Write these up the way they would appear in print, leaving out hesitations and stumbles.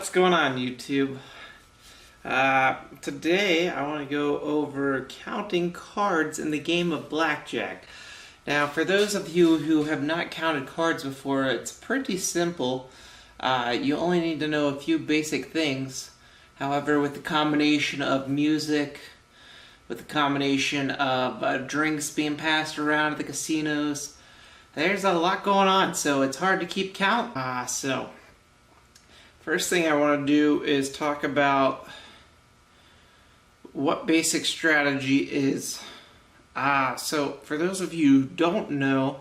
What's going on, YouTube? Today I want to go over counting cards in the game of Blackjack. Now, for those of you who have not counted cards before, it's pretty simple. You only need to know a few basic things. However, with the combination of music, with the combination of drinks being passed around at the casinos, there's a lot going on, so it's hard to keep count. First thing I want to do is talk about what basic strategy is. So for those of you who don't know,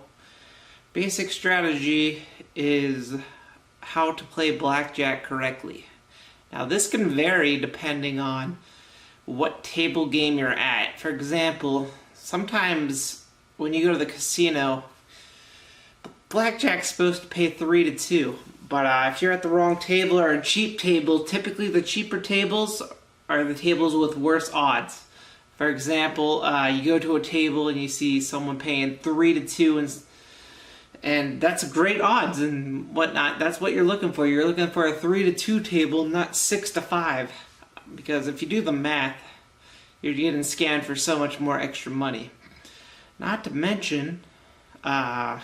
basic strategy is how to play blackjack correctly. Now this can vary depending on what table game you're at. For example, sometimes when you go to the casino, blackjack's supposed to pay 3 to 2. But if you're at the wrong table or a cheap table, typically the cheaper tables are the tables with worse odds. For example, you go to a table and you see someone paying 3 to 2, and that's great odds and whatnot. That's what you're looking for. You're looking for a 3 to 2 table, not 6 to 5. Because if you do the math, you're getting scammed for so much more extra money. Not to mention, and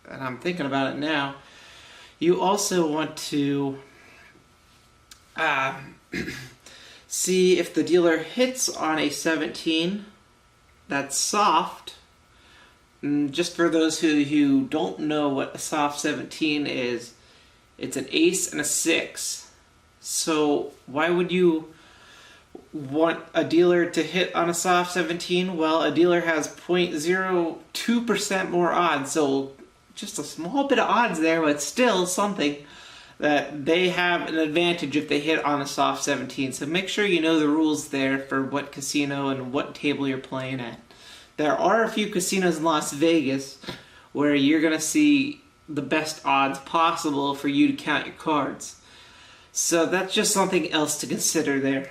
I'm thinking about it now, you also want to see if the dealer hits on a 17 that's soft. And just for those who don't know what a soft 17 is, it's an ace and a 6. So why would you want a dealer to hit on a soft 17? Well, a dealer has 0.02% more odds, so just a small bit of odds there, but still something that they have an advantage if they hit on a soft 17. So make sure you know the rules there for what casino and what table you're playing at. There are a few casinos in Las Vegas where you're going to see the best odds possible for you to count your cards. So that's just something else to consider there.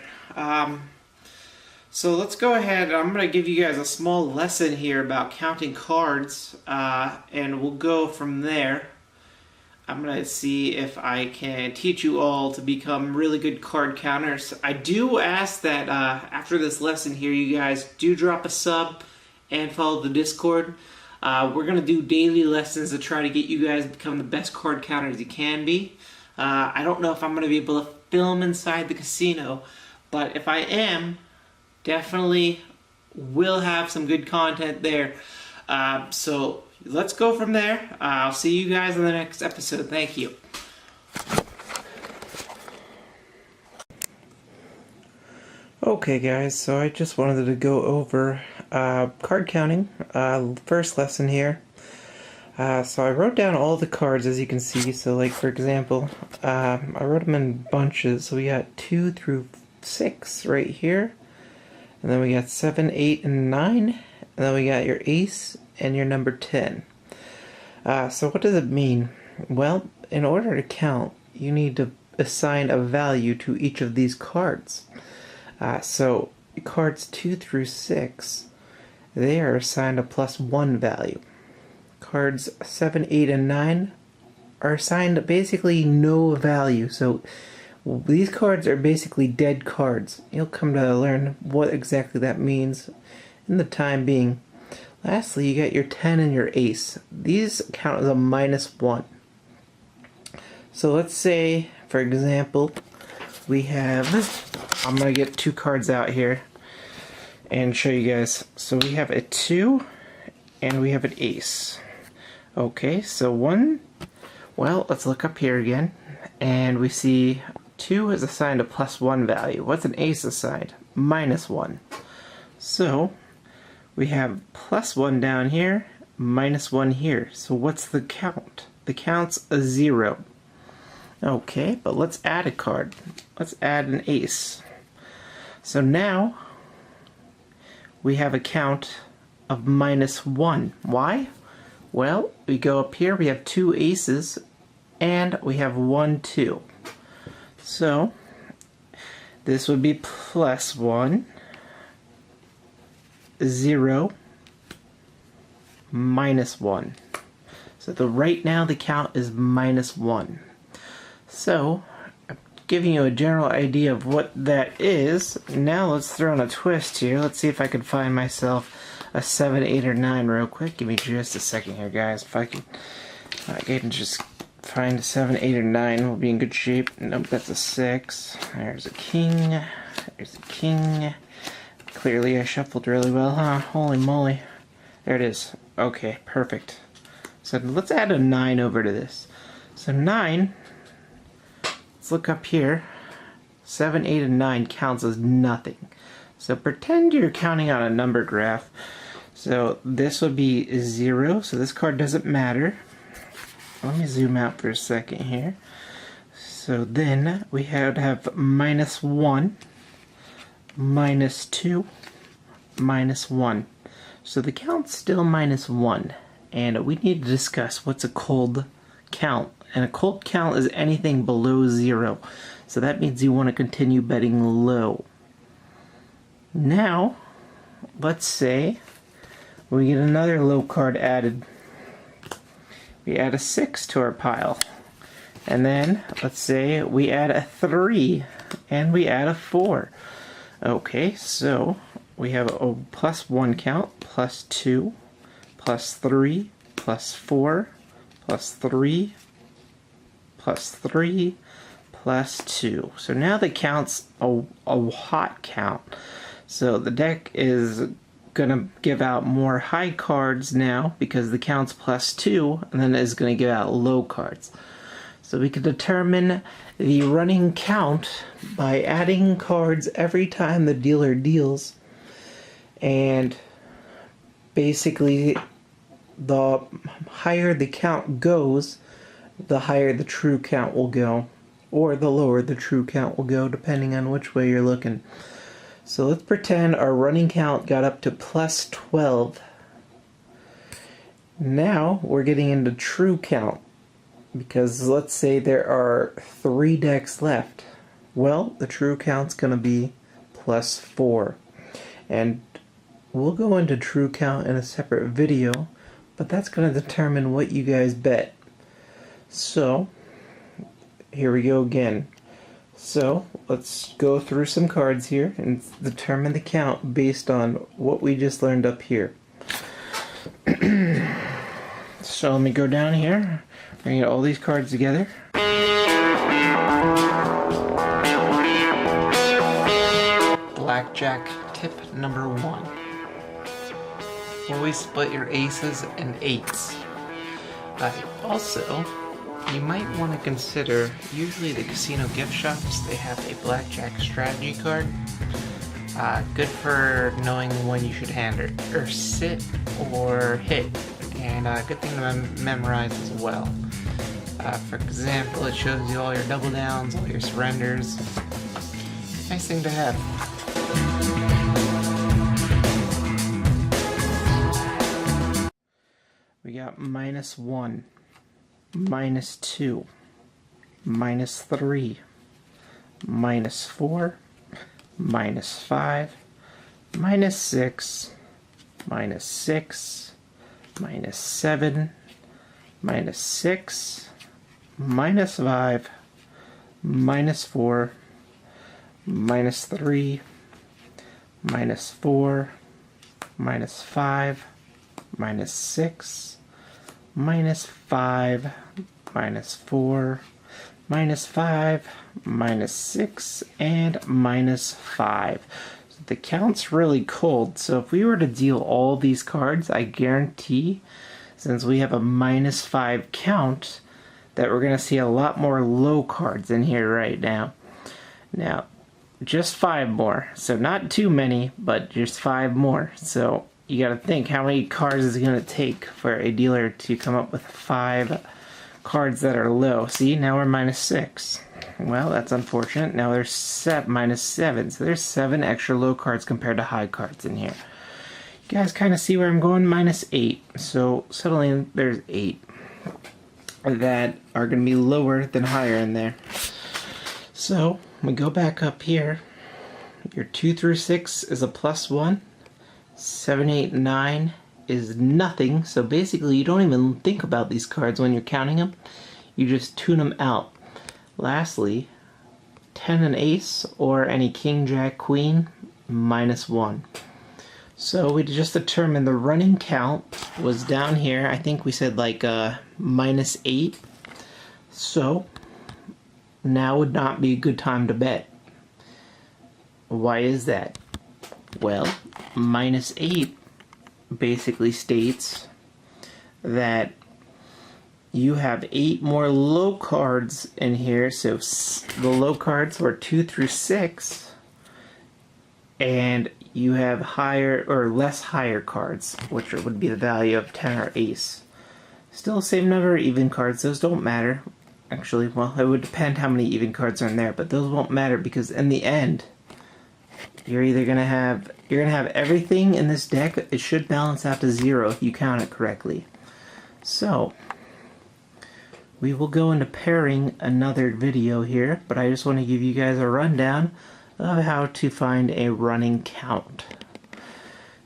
So let's go ahead. I'm going to give you guys a small lesson here about counting cards, and we'll go from there. I'm going to see if I can teach you all to become really good card counters. I do ask that after this lesson here, you guys do drop a sub and follow the Discord. We're going to do daily lessons to try to get you guys to become the best card counters you can be. I don't know if I'm going to be able to film inside the casino, but if I am, definitely will have some good content there. So let's go from there. I'll see you guys in the next episode. Thank you. Okay guys, so I just wanted to go over card counting. First lesson here. So I wrote down all the cards, as you can see. So like for example, I wrote them in bunches. So we got 2 through 6 right here. And then we got 7, 8, and 9. And then we got your ace and your number 10. So what does it mean? Well, in order to count, you need to assign a value to each of these cards. So cards 2 through 6, they are assigned a +1 value. Cards 7, 8, and 9 are assigned basically no value. So these cards are basically dead cards. You'll come to learn what exactly that means in the time being. Lastly, you got your 10 and your ace. These count as a -1. So let's say, for example, we have, I'm going to get 2 cards out here and show you guys. So we have a 2 and we have an ace. Okay, so well, let's look up here again, and we see 2 is assigned a +1 value. What's an ace assigned? -1. So we have +1 down here, -1 here. So what's the count? The count's a 0. Okay, but let's add a card. Let's add an ace. So now we have a count of -1. Why? Well, we go up here, we have 2 aces, and we have 1, 2. So this would be +1, 0, -1. So right now the count is -1. So giving you a general idea of what that is, now let's throw in a twist here. Let's see if I can find myself a 7, 8, or 9 real quick. Give me just a second here, guys. If I can just find a 7, 8, or 9, we'll be in good shape. Nope, that's a 6. There's a king. There's a king. Clearly I shuffled really well, huh? Holy moly. There it is. Okay, perfect. So let's add a 9 over to this. So 9, let's look up here. 7, 8, and 9 counts as nothing. So pretend you're counting on a number graph. So this would be 0, so this card doesn't matter. Let me zoom out for a second here. So then we would have -1, -2, -1. So the count's still -1. And we need to discuss what's a cold count. And a cold count is anything below 0. So that means you want to continue betting low. Now, let's say we get another low card added. We add a 6 to our pile. And then, let's say we add a 3 and we add a 4. Okay, so we have a +1 count, +2, +3, +4, +3, +3, +2. So now the count's a hot count. So the deck is gonna give out more high cards now because the count's +2, and then is gonna give out low cards. So we can determine the running count by adding cards every time the dealer deals, and basically the higher the count goes, the higher the true count will go, or the lower the true count will go, depending on which way you're looking. So let's pretend our running count got up to +12. Now we're getting into true count, because let's say there are 3 decks left. Well, the true count's going to be +4. And we'll go into true count in a separate video, but that's going to determine what you guys bet. So, here we go again. So, let's go through some cards here and determine the count based on what we just learned up here. So, let me go down here. We're going to get all these cards together. Blackjack tip number 1. Always split your aces and 8s. Also, you might want to consider, usually the casino gift shops, they have a blackjack strategy card. Good for knowing when you should hand or sit or hit, and a good thing to memorize as well. For example, it shows you all your double downs, all your surrenders. Nice thing to have. We got -1, -2, -3, -4, -5, -6, -6, -7, -6, -5, -4, -3, -4, -5, -6, -5, -4, -5, -6, and -5. So the count's really cold, so if we were to deal all these cards, I guarantee, since we have a -5 count, that we're going to see a lot more low cards in here right now. Now, just 5 more, so not too many, but just 5 more. So you got to think, how many cards is it going to take for a dealer to come up with 5 cards that are low? See, now we're -6. Well, that's unfortunate. Now there's -7, so there's 7 extra low cards compared to high cards in here. You guys kind of see where I'm going? -8. So suddenly there's 8 that are going to be lower than higher in there. So we go back up here. Your 2 through 6 is a +1. 7, 8, 9 is nothing. So basically you don't even think about these cards when you're counting them. You just tune them out. Lastly, 10 and ace, or any king, jack, queen, -1. So we just determined the running count was down here. I think we said like -8. So now would not be a good time to bet. Why is that? Well, -8 basically states that you have 8 more low cards in here. So the low cards were 2 through 6, and you have higher or less higher cards, which would be the value of 10 or ace. Still same number of even cards. Those don't matter. Actually, well, it would depend how many even cards are in there, but those won't matter because in the end, you're gonna have everything in this deck. It should balance out to 0 if you count it correctly. So we will go into pairing another video here, but I just want to give you guys a rundown of how to find a running count.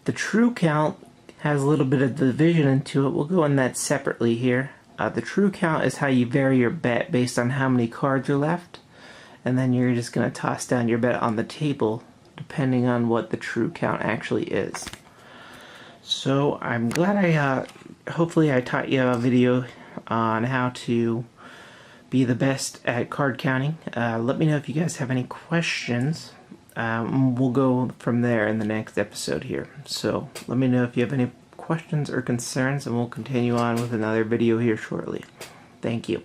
The true count has a little bit of division into it. We'll go in that separately here. The true count is how you vary your bet based on how many cards are left, and then you're just going to toss down your bet on the table depending on what the true count actually is. So I'm glad hopefully I taught you a video on how to be the best at card counting. Let me know if you guys have any questions. We'll go from there in the next episode here. So let me know if you have any questions or concerns, and we'll continue on with another video here shortly. Thank you.